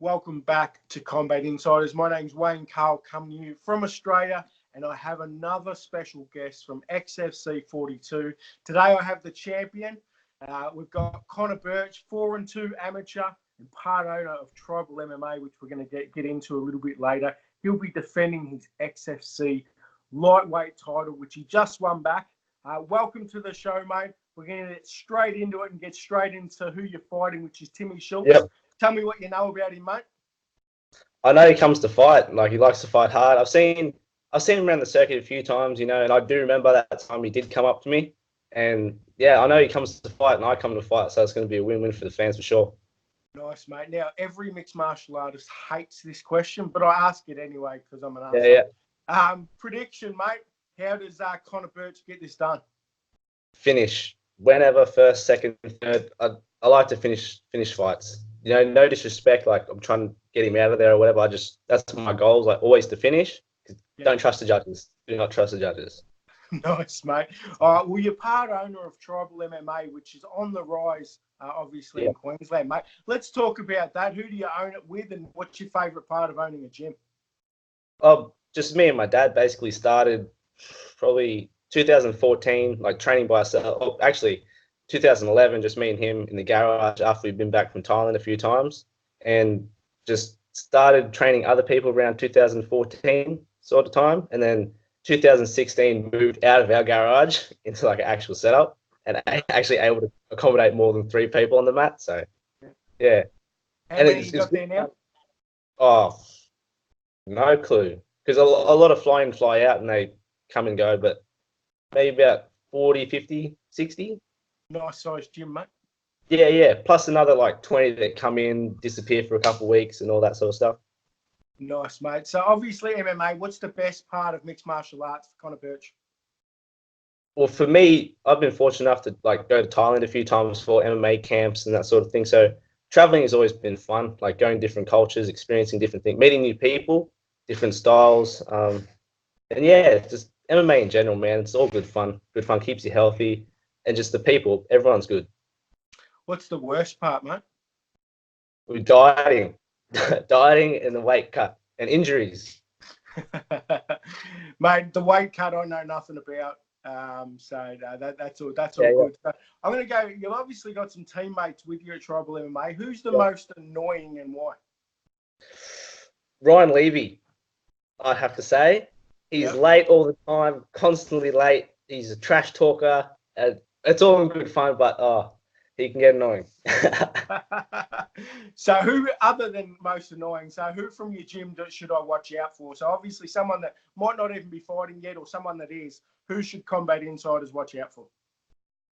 Welcome back to Combat Insiders. My name's Wayne Carl, coming to you from Australia, and I have another special guest from XFC 42. Today I have the champion. We've got Connor Birch, 4-2 amateur and part owner of Tribal MMA, which we're going to get into a little bit later. He'll be defending his XFC lightweight title, which he just won back. Welcome to the show, mate. We're going to get straight into it and get straight into who you're fighting, which is Timmy Schultz. Yep. Tell me what you know about him, mate. I know he comes to fight. Like, he likes to fight hard. I've seen him around the circuit a few times, and I do remember that time he did come up to me. And yeah, I know he comes to fight, and I come to fight, so it's going to be a win-win for the fans for sure. Nice, mate. Now, every mixed martial artist hates this question, but I ask it anyway because I'm an artist. Yeah. Prediction, mate. How does Connor Birch get this done? Finish. Whenever, first, second, third. I like to finish fights. No disrespect. Like, I'm trying to get him out of there or whatever. That's my goals. Like, always to finish. Don't trust the judges. Do not trust the judges. Nice, mate. All right. Well, you're part owner of Tribal MMA, which is on the rise, obviously, in Queensland, mate. Let's talk about that. Who do you own it with, and what's your favourite part of owning a gym? Just me and my dad basically started probably 2014, like training by ourselves. Oh, actually, 2011, just me and him in the garage after we'd been back from Thailand a few times, and just started training other people around 2014 sort of time. And then 2016 moved out of our garage into like an actual setup and actually able to accommodate more than 3 people on the mat. So, yeah. How many you got there now? Oh, no clue. Because a lot of fly in, fly out, and they come and go, but maybe about 40, 50, 60. Nice sized gym, mate. Yeah. Plus another like 20 that come in, disappear for a couple of weeks and all that sort of stuff. Nice, mate. So obviously MMA, what's the best part of mixed martial arts for Connor Birch? Well, for me, I've been fortunate enough to like go to Thailand a few times for MMA camps and that sort of thing. So traveling has always been fun, like going different cultures, experiencing different things, meeting new people, different styles. And yeah, just MMA in general, man. It's all good fun. Good fun, keeps you healthy. And just the people, everyone's good. What's the worst part, mate? We're dieting. Dieting and the weight cut and injuries. Mate, the weight cut I know nothing about. So that's all good. So I'm going to go. You've obviously got some teammates with you at Tribal MMA. Who's the most annoying and why? Ryan Levy, I have to say. He's late all the time, constantly late. He's a trash talker. It's all in good fun, but he can get annoying. So who, other than most annoying, so who from your gym should I watch out for? So obviously someone that might not even be fighting yet, or someone that is, who should Combat Insiders watch out for?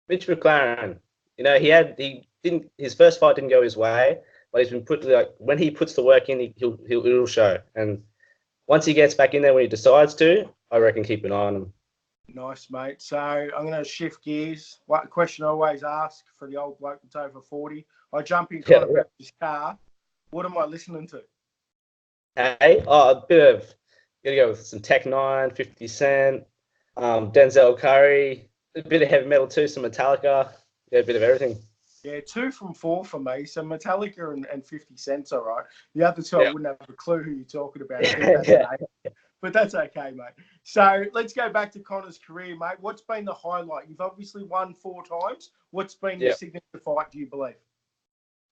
Mitch McLaren. His first fight didn't go his way, but he's been when he puts the work in, it'll show. And once he gets back in there when he decides to, I reckon keep an eye on him. Nice, mate. So I'm going to shift gears. What question I always ask for the old bloke that's over 40. I jump in Connor Birch's car. What am I listening to? Hey, a bit of, going to go with some Tech 9, 50 Cent, Denzel Curry, a bit of heavy metal too, some Metallica, a bit of everything. Yeah, 2 from 4 for me. So Metallica and 50 Cent's all right. The other two, I wouldn't have a clue who you're talking about. But that's okay, mate. So let's go back to Connor's career, mate. What's been the highlight? You've obviously won 4 times. What's been your signature fight, do you believe?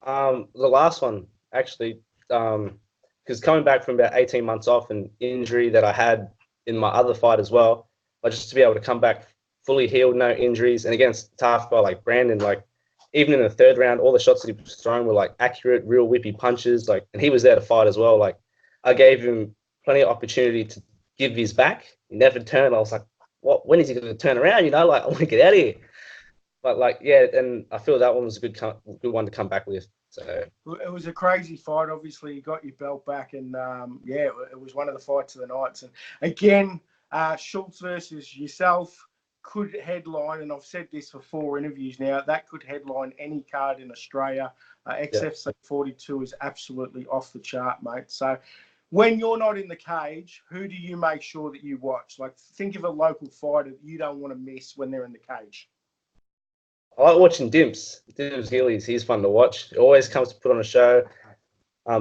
The last one, actually, because coming back from about 18 months off, an injury that I had in my other fight as well, but just to be able to come back fully healed, no injuries, and against a tough guy like Brandon, like even in the 3rd round, all the shots that he was throwing were like accurate, real whippy punches, like, and he was there to fight as well. Like, I gave him plenty of opportunity to give his back. He never turned. I was like, "What? When is he going to turn around?" Like, I want to get out of here. But like, and I feel that one was a good one to come back with. So it was a crazy fight. Obviously, you got your belt back, and it was one of the fights of the nights. And again, Schultz versus yourself could headline, and I've said this for 4 interviews now, that could headline any card in Australia. XFC 42 is absolutely off the chart, mate. So when you're not in the cage, who do you make sure that you watch? Like, think of a local fighter that you don't want to miss when they're in the cage. I like watching Dimps Gillies. He's fun to watch. He always comes to put on a show.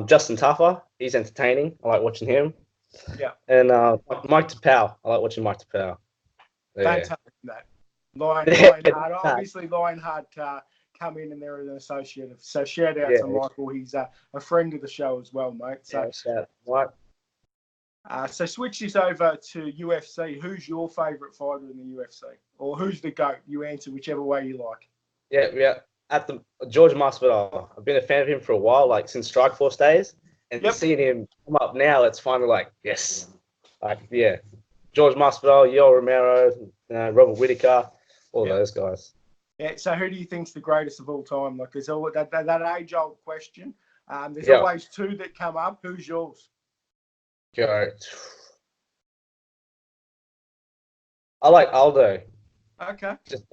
Justin Tuffer, he's entertaining. I like watching him. Yeah. And Mike Tapau, I like watching Mike Tapau. Don't Yeah. tell him that. Lionheart. Obviously, Lionheart come in and they're an associate. So shout out to Michael. He's a friend of the show as well, mate. So, shout out. So switch this over to UFC. Who's your favourite fighter in the UFC? Or who's the GOAT? You answer whichever way you like. Yeah. At the George Masvidal, I've been a fan of him for a while, like since Strikeforce days. And seeing him come up now, it's finally like, yes. Like, yeah. George Masvidal, Yoel Romero, Robert Whittaker, all those guys. Yeah, so who do you think's the greatest of all time? Like, there's all that age-old question. There's always two that come up. Who's yours? Go. I like Aldo. Okay. Just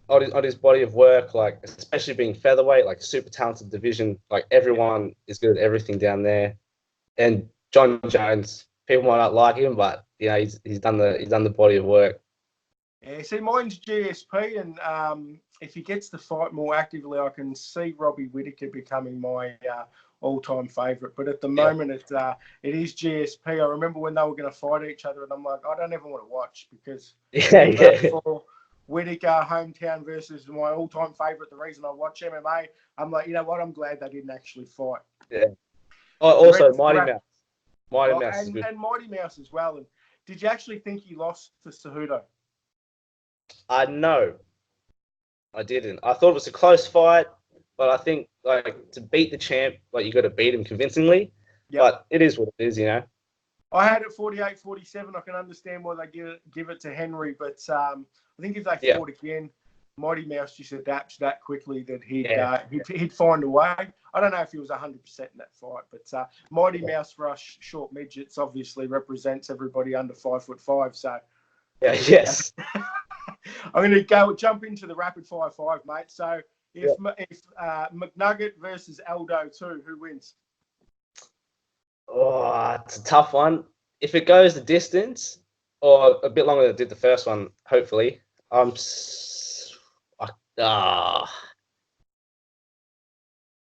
on his body of work, like especially being featherweight, like super talented division. Like everyone is good at everything down there. And John Jones, people might not like him, but he's done the body of work. Yeah, see, mine's GSP, and if he gets to fight more actively, I can see Robbie Whittaker becoming my all-time favourite. But at the moment, it is GSP. I remember when they were going to fight each other, and I'm like, I don't ever want to watch because for Whittaker, hometown versus my all-time favourite, the reason I watch MMA, I'm like, you know what? I'm glad they didn't actually fight. Yeah. Oh, also, Mighty Mouse. Mighty Mouse is good. And Mighty Mouse as well. And did you actually think he lost to Cejudo? No, I didn't. I thought it was a close fight, but I think like to beat the champ, like you got to beat him convincingly. Yep. But it is what it is, I had it 48-47. I can understand why they give it to Henry, but I think if they fought again, Mighty Mouse just adapts that quickly that he'd find a way. I don't know if he was 100% in that fight, but Mighty Mouse for us short midgets obviously represents everybody under 5'5". So yes. I'm going to jump into the rapid fire 5, mate. So if McNugget versus Aldo 2, who wins? Oh, it's a tough one. If it goes the distance or a bit longer than it did the first one, hopefully, I'm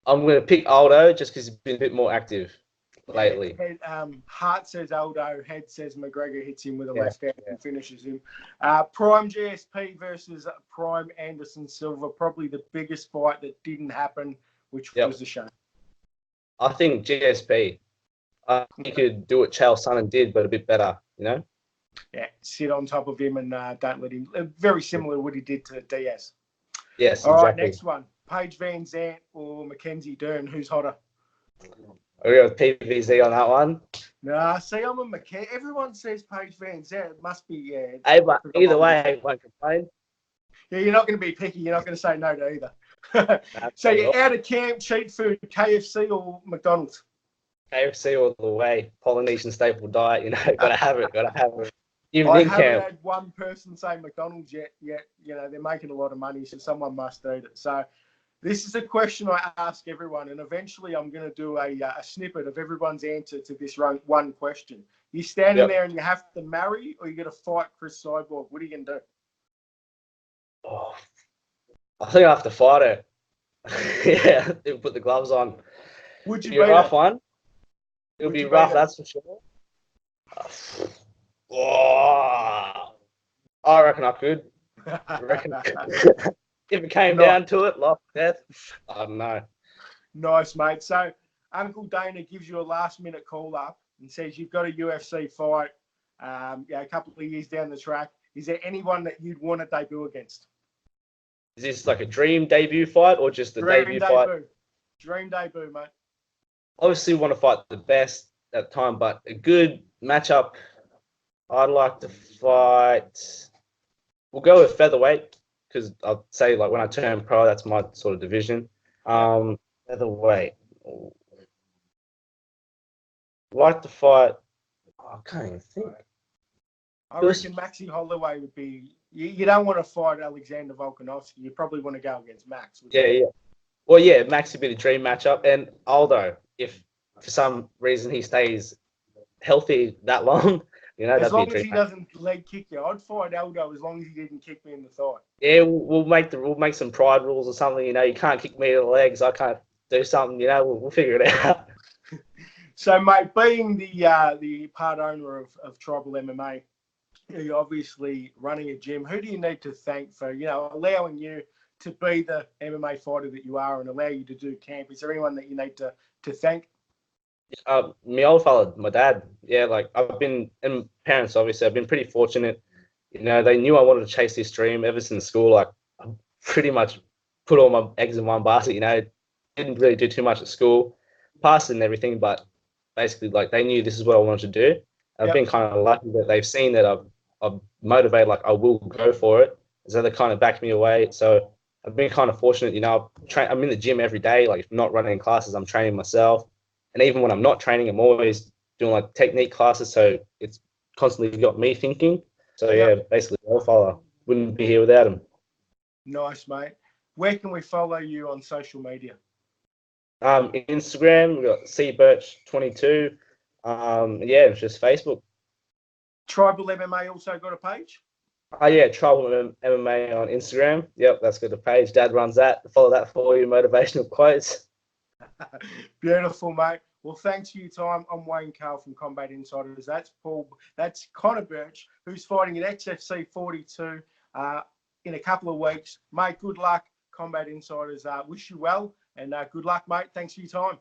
going to pick Aldo just because he's been a bit more active lately. Heart says Aldo, head says McGregor hits him with a left hand and finishes him. Prime GSP versus Prime Anderson Silva, probably the biggest fight that didn't happen, which was a shame. I think GSP. He could do what Chael Sonnen did, but a bit better, Yeah, sit on top of him and don't let him. Very similar to what he did to Diaz. Yes, All right, next one. Paige Van Zandt or Mackenzie Dern, who's hotter? Are we with PVZ on that one? Nah, see, I'm a Mackenzie. Everyone says Paige Van Zandt. It must be, Hey, but either way, I won't complain. Yeah, you're not going to be picky. You're not going to say no to either. So you're out of camp, cheap food, KFC or McDonald's? KFC all the way. Polynesian staple diet, got to have it. Even I in haven't camp. had one person say McDonald's yet. They're making a lot of money, so someone must eat it. So this is a question I ask everyone, and eventually I'm going to do a snippet of everyone's answer to this one question. You're standing there and you have to marry, or you're going to fight Chris Cyborg. What are you going to do? Oh, I think I have to fight her. Yeah, put the gloves on. Would you be a rough one? It'll be rough, that's for sure. Oh, I reckon I could. If it came down to it, life or death, I don't know. Nice, mate. So Uncle Dana gives you a last-minute call-up and says you've got a UFC fight a couple of years down the track. Is there anyone that you'd want to debut against? Is this like a dream debut fight or just a debut fight? Dream debut, mate. Obviously, want to fight the best at the time, but a good matchup. I'd like to fight. We'll go with featherweight because I'd say like when I turn pro, that's my sort of division. Featherweight. I'd like to fight. I can't even think. I reckon Maxi Holloway would be. You don't want to fight Alexander Volkanovski. You probably want to go against Max. Yeah. Well, yeah, Max would be the dream matchup, and Aldo, if for some reason he stays healthy that long, as long as he doesn't leg kick you, I'd fight Aldo as long as he didn't kick me in the thigh. Yeah, we'll make some pride rules or something. You can't kick me in the legs. I can't do something. We'll figure it out. So, mate, being the part owner of Tribal MMA, you're obviously running a gym. Who do you need to thank for, allowing you to be the MMA fighter that you are and allow you to do camp? Is there anyone that you need to thank? My old fella, my dad. Yeah, like I've been, and parents obviously. I've been pretty fortunate. They knew I wanted to chase this dream ever since school. Like I pretty much put all my eggs in one basket. Didn't really do too much at school, passed it and everything, but basically like they knew this is what I wanted to do. I've been kind of lucky that they've seen that I'm motivated. Like I will go for it. So they kind of backed me away. So I've been kind of fortunate. I'm in the gym every day. Like if I'm not running classes, I'm training myself. And even when I'm not training, I'm always doing like technique classes. So it's constantly got me thinking. So yeah, basically, Wildfire wouldn't be here without him. Nice, mate. Where can we follow you on social media? Instagram, we've got Birch22. Yeah, it's just Facebook. Tribal MMA also got a page? Oh yeah, Tribal MMA on Instagram. Yep, that's got a page. Dad runs that. Follow that for you. Motivational quotes. Beautiful, mate. Well, thanks for your time. I'm Wayne Carl from Combat Insiders. That's Paul. That's Connor Birch, who's fighting at XFC 42 in a couple of weeks. Mate, good luck. Combat Insiders wish you well, and good luck, mate. Thanks for your time.